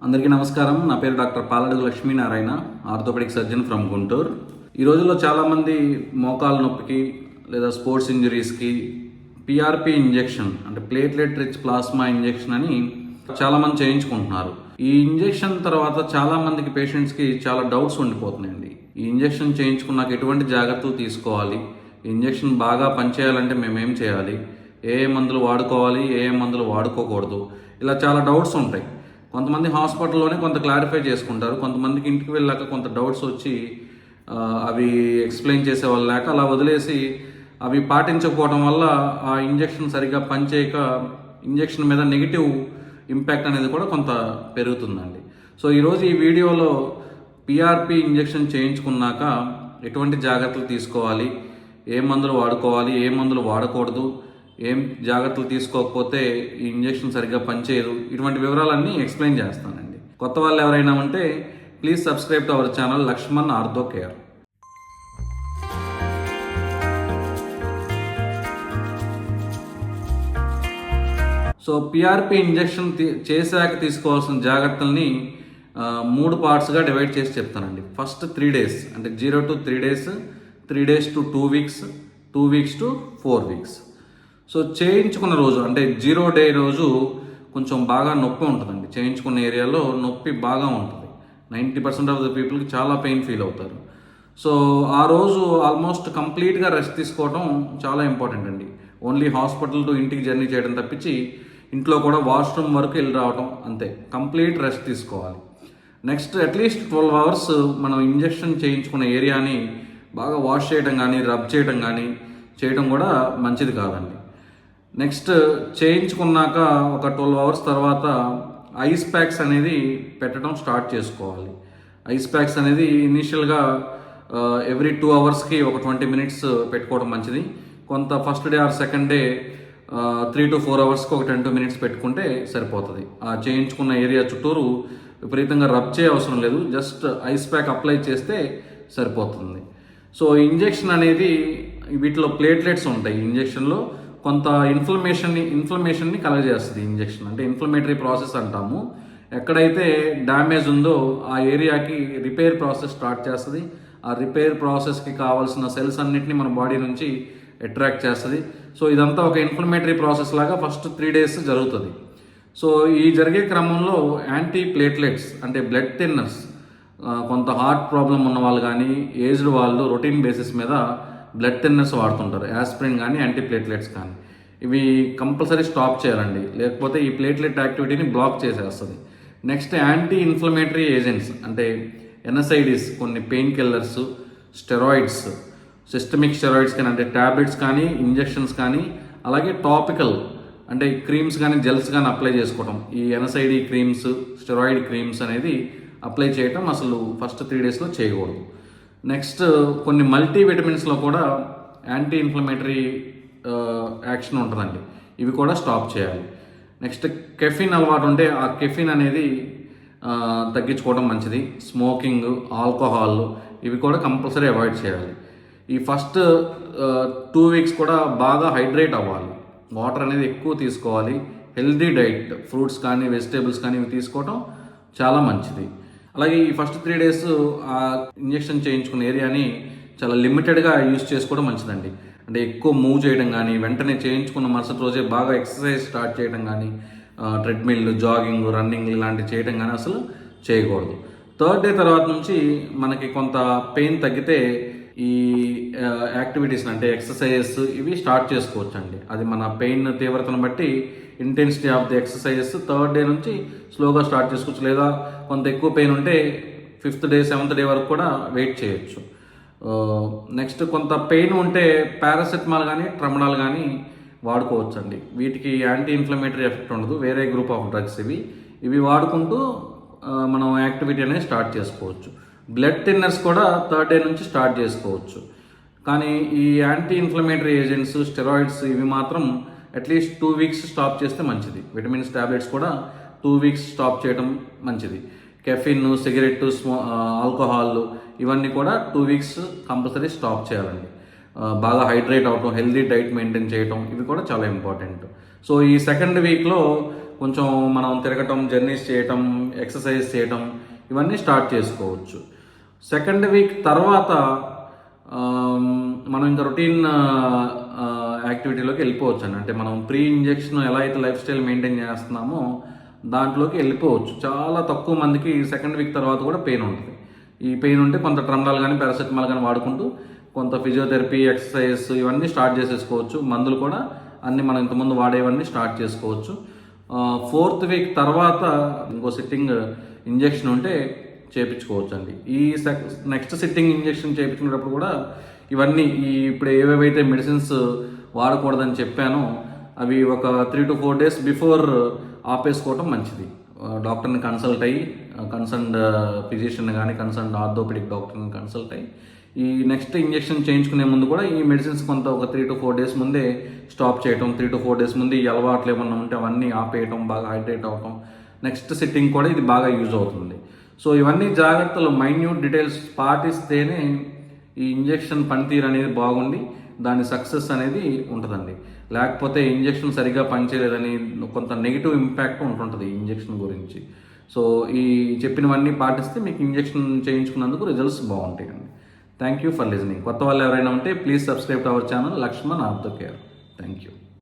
అందరికీ నమస్కారం. నా పేరు doctor Paladugu Lakshminarayana, orthopaedic surgeon from Guntur. ఈ రోజుల్లో చాలామంది మోకాల నొప్పికి లేదా స్పోర్ట్స్ ఇంజరీస్కి పిఆర్పి ఇంజెక్షన్ అంటే ప్లేట్లెట్ రిచ్ ప్లాస్మా ఇంజెక్షన్ అని చాలామంది చేయించుకుంటున్నారు. ఈ ఇంజెక్షన్ తర్వాత చాలామందికి పేషెంట్స్కి చాలా డౌట్స్ ఉండిపోతున్నాయండి. ఈ ఇంజెక్షన్ చేయించుకున్నాక ఎటువంటి జాగ్రత్తలు తీసుకోవాలి, ఈ ఇంజెక్షన్ బాగా పనిచేయాలంటే మేమేం చేయాలి, ఏ మందులు వాడుకోవాలి, ఏ మందులు వాడుకోకూడదు, ఇలా చాలా డౌట్స్ ఉంటాయి. కొంతమంది హాస్పిటల్లోనే కొంత క్లారిఫై చేసుకుంటారు, కొంతమందికి ఇంటికి వెళ్ళాక కొంత డౌట్స్ వచ్చి అవి ఎక్స్ప్లెయిన్ చేసే వాళ్ళు లేక అలా వదిలేసి అవి పాటించకపోవడం వల్ల ఆ ఇంజెక్షన్ సరిగ్గా పనిచేయక ఇంజెక్షన్ మీద నెగిటివ్ ఇంపాక్ట్ అనేది కూడా కొంత పెరుగుతుందండి. సో ఈరోజు ఈ వీడియోలో పిఆర్పి ఇంజెక్షన్ చేయించుకున్నాక ఎటువంటి జాగ్రత్తలు తీసుకోవాలి, ఏ మందులు వాడుకోవాలి, ఏ మందులు వాడకూడదు, ఏం జాగ్రత్తలు తీసుకోకపోతే ఈ ఇంజెక్షన్ సరిగ్గా పనిచేయదు, ఇటువంటి వివరాలన్నీ ఎక్స్ప్లెయిన్ చేస్తానండి. కొత్త వాళ్ళు ఎవరైనా ఉంటే please subscribe to our channel Lakshman ortho care. So PRP injection చేశాక తీసుకోవాల్సిన జాగ్రత్తల్ని 3 పార్ట్స్గా డివైడ్ చేసి చెప్తానండి. ఫస్ట్ 3 days అంటే 0 to 3 days, 3 days to 2 weeks, 2 weeks to 4 weeks. So చేయించుకున్న రోజు అంటే 0 day రోజు కొంచెం బాగా నొప్పి ఉంటుందండి. చేయించుకున్న ఏరియాలో నొప్పి బాగా ఉంటుంది. 90% ఆఫ్ ద పీపుల్కి చాలా పెయిన్ ఫీల్ అవుతారు. సో ఆ రోజు ఆల్మోస్ట్ కంప్లీట్గా రెస్ట్ తీసుకోవడం చాలా ఇంపార్టెంట్ అండి. ఓన్లీ హాస్పిటల్ టు ఇంటికి జర్నీ చేయడం తప్పించి ఇంట్లో కూడా వాష్రూమ్ వరకు వెళ్ళి రావడం అంతే, కంప్లీట్ రెస్ట్ తీసుకోవాలి. నెక్స్ట్ అట్లీస్ట్ 12 hours మనం ఇంజెక్షన్ చేయించుకున్న ఏరియాని బాగా వాష్ చేయడం కానీ రబ్ చేయడం కానీ చేయడం కూడా మంచిది కాదండి. నెక్స్ట్ చేయించుకున్నాక ఒక 12 hours తర్వాత ఐస్ ప్యాక్స్ అనేది పెట్టడం స్టార్ట్ చేసుకోవాలి. ఐస్ ప్యాక్స్ అనేది ఇనీషియల్గా ఎవ్రీ 2 hours ఒక 20 minutes పెట్టుకోవడం మంచిది. కొంత first day or second day 3 to 4 hours ఒక 10 minutes పెట్టుకుంటే సరిపోతుంది. ఆ చేయించుకున్న ఏరియా చుట్టూరు విపరీతంగా రబ్ చేయ అవసరం లేదు, జస్ట్ ఐస్ ప్యాక్ అప్లై చేస్తే సరిపోతుంది. సో ఇంజెక్షన్ అనేది వీటిలో ప్లేట్లెట్స్ ఉంటాయి. ఇంజెక్షన్లో కొంత ఇన్ఫ్లమేషన్ని కలగజేస్తుంది. ఇంజెక్షన్ అంటే ఇన్ఫ్లమేటరీ ప్రాసెస్ అంటాము. ఎక్కడైతే డ్యామేజ్ ఉందో ఆ ఏరియాకి రిపేర్ ప్రాసెస్ స్టార్ట్ చేస్తుంది. ఆ రిపేర్ ప్రాసెస్కి కావాల్సిన సెల్స్ అన్నిటిని మన బాడీ నుంచి అట్రాక్ట్ చేస్తుంది. సో ఇదంతా ఒక ఇన్ఫ్లమేటరీ ప్రాసెస్ లాగా ఫస్ట్ 3 days జరుగుతుంది. సో ఈ జరిగే క్రమంలో యాంటీ ప్లేట్లెట్స్ అంటే బ్లడ్ థిన్నర్స్, కొంత హార్ట్ ప్రాబ్లం ఉన్న వాళ్ళు కానీ ఏజ్డ్ వాళ్ళు రొటీన్ బేసిస్ మీద బ్లడ్ థిన్నర్స్ వాడుతుంటారు. యాస్పిరిన్ కానీ యాంటీ ప్లేట్లెట్స్ కానీ ఇవి కంపల్సరీ స్టాప్ చేయాలండి, లేకపోతే ఈ ప్లేట్లెట్ యాక్టివిటీని బ్లాక్ చేసేస్తుంది. నెక్స్ట్ యాంటీ ఇన్ఫ్లమేటరీ ఏజెంట్స్ అంటే ఎన్ఎస్ఐడిస్, కొన్ని pain killers, steroids, systemic steroids కానీ అంటే ట్యాబ్లెట్స్ కానీ ఇంజెక్షన్స్ కానీ, అలాగే టాపికల్ అంటే క్రీమ్స్ కానీ జెల్స్ కానీ అప్లై చేసుకోవడం. ఈ ఎన్ఎస్ఐడి క్రీమ్స్, స్టెరాయిడ్ క్రీమ్స్ అనేది అప్లై చేయటం అసలు ఫస్ట్ 3 days చేయకూడదు. నెక్స్ట్ కొన్ని మల్టీ విటమిన్స్లో కూడా యాంటీ ఇన్ఫ్లమేటరీ యాక్షన్ ఉంటుందండి, ఇవి కూడా స్టాప్ చేయాలి. నెక్స్ట్ కెఫిన్ అలవాటు ఉంటే ఆ కెఫిన్ అనేది తగ్గించుకోవడం మంచిది. స్మోకింగ్, ఆల్కహాల్ ఇవి కూడా కంపల్సరీ అవాయిడ్ చేయాలి. ఈ ఫస్ట్ 2 weeks కూడా బాగా హైడ్రేట్ అవ్వాలి, వాటర్ అనేది ఎక్కువ తీసుకోవాలి. హెల్దీ డైట్, ఫ్రూట్స్ కానీ వెజిటేబుల్స్ కానీ ఇవి తీసుకోవడం చాలా మంచిది. అలాగే ఈ ఫస్ట్ 3 days ఆ ఇంజెక్షన్ చేయించుకున్న ఏరియాని చాలా లిమిటెడ్గా యూజ్ చేసుకోవడం మంచిదండి. అంటే ఎక్కువ మూవ్ చేయడం కానీ, వెంటనే చేయించుకున్న మరుసటి రోజే బాగా ఎక్సర్సైజ్ స్టార్ట్ చేయడం కానీ, ట్రెడ్మిల్, జాగింగ్, రన్నింగ్ ఇలాంటివి చేయడం కానీ అసలు చేయకూడదు. 3rd day తర్వాత నుంచి మనకి కొంత పెయిన్ తగ్గితే ఈ యాక్టివిటీస్ అంటే ఎక్సర్సైజెస్ ఇవి స్టార్ట్ చేసుకోవచ్చు అండి. అది మన పెయిన్ తీవ్రతను బట్టి intensity of the exercises 3rd day నుంచి స్లోగా స్టార్ట్ చేసుకోవచ్చు. లేదా కొంత ఎక్కువ పెయిన్ ఉంటే 5th day, 7th day వరకు కూడా వెయిట్ చేయొచ్చు. నెక్స్ట్ కొంత పెయిన్ ఉంటే పారాసెటమాల్ కానీ ట్రమడాల్ కానీ వాడుకోవచ్చు అండి. వీటికి యాంటీ ఇన్ఫ్లమేటరీ ఎఫెక్ట్ ఉండదు, వేరే గ్రూప్ ఆఫ్ డ్రగ్స్ ఇవి వాడుకుంటూ మనం యాక్టివిటీ అనేది స్టార్ట్ చేసుకోవచ్చు. బ్లడ్ థిన్నర్స్ కూడా 3rd day నుంచి స్టార్ట్ చేసుకోవచ్చు. కానీ ఈ యాంటీ ఇన్ఫ్లమేటరీ ఏజెంట్స్, స్టెరాయిడ్స్ ఇవి మాత్రం అట్లీస్ట్ 2 weeks స్టాప్ చేస్తే మంచిది. విటమిన్స్ ట్యాబ్లెట్స్ కూడా 2 weeks స్టాప్ చేయడం మంచిది. కెఫిన్, సిగరెట్, ఆల్కహాల్ ఇవన్నీ కూడా 2 weeks కంపల్సరీ స్టాప్ చేయాలండి. బాగా హైడ్రేట్ అవటం, హెల్దీ డైట్ మెయింటైన్ చేయటం ఇవి కూడా చాలా ఇంపార్టెంట్. సో ఈ 2nd weekలో కొంచెం మనం తిరగటం, జర్నీస్ చేయటం, ఎక్సర్సైజ్ చేయటం ఇవన్నీ స్టార్ట్ చేసుకోవచ్చు. సెకండ్ వీక్ తర్వాత మనం ఇంకా రొటీన్ యాక్టివిటీలోకి వెళ్ళిపోవచ్చు అండి. అంటే మనం ప్రీ ఇంజెక్షన్ ఎలా అయితే లైఫ్ స్టైల్ మెయింటైన్ చేస్తున్నామో దాంట్లోకి వెళ్ళిపోవచ్చు. చాలా తక్కువ మందికి సెకండ్ వీక్ తర్వాత కూడా పెయిన్ ఉంటుంది. ఈ పెయిన్ ఉంటే కొంత ట్రండాల్ కానీ పారాసెటమాల్ కానీ వాడుకుంటూ కొంత ఫిజియోథెరపీ, ఎక్సర్సైజ్ ఇవన్నీ స్టార్ట్ చేసేసుకోవచ్చు. మందులు కూడా అన్నీ మనం ఇంతకుముందు వాడేవన్నీ స్టార్ట్ చేసుకోవచ్చు. ఫోర్త్ వీక్ తర్వాత ఇంకో సిట్టింగ్ ఇంజెక్షన్ ఉంటే చేయించుకోవచ్చు అండి. ఈ నెక్స్ట్ సిట్టింగ్ ఇంజెక్షన్ చేయించుకునేటప్పుడు కూడా ఇవన్నీ ఇప్పుడు ఏవేవైతే మెడిసిన్స్ వాడకూడదని చెప్పానో అవి ఒక 3 to 4 days బిఫోర్ ఆపేసుకోవటం మంచిది. డాక్టర్ని కన్సల్ట్ అయ్యి, కన్సర్న్డ్ ఫిజిషియన్ కానీ కన్సర్న్డ్ ఆర్థోపెడిక్ డాక్టర్ని కన్సల్ట్ అయ్యి ఈ నెక్స్ట్ ఇంజెక్షన్ చేయించుకునే ముందు కూడా ఈ మెడిసిన్స్ కొంత ఒక 3 to 4 days ముందే స్టాప్ చేయటం, 3 to 4 days ముందు ఈ అలవాట్లు ఏమన్నా ఉంటే అవన్నీ ఆపేయటం, బాగా హైడ్రేట్ అవ్వటం, నెక్స్ట్ సిట్టింగ్ కూడా ఇది బాగా యూజ్ అవుతుంది. సో ఇవన్నీ జాగ్రత్తలు, మైన్యూట్ డీటెయిల్స్ పాటిస్తేనే ఈ ఇంజెక్షన్ పనితీరు అనేది బాగుండి దాని సక్సెస్ అనేది ఉంటుందండి. లేకపోతే ఇంజెక్షన్ సరిగా పనిచేయలేదని కొంత నెగిటివ్ ఇంపాక్ట్ ఉంటుంటుంది ఈ ఇంజెక్షన్ గురించి. సో ఈ చెప్పినవన్నీ పాటిస్తే మీకు ఇంజెక్షన్ చేయించుకున్నందుకు రిజల్ట్స్ బాగుంటాయండి. Thank you for listening. కొత్త వాళ్ళు ఎవరైనా ఉంటే please subscribe to our channel Lakshman ortho care. Thank you.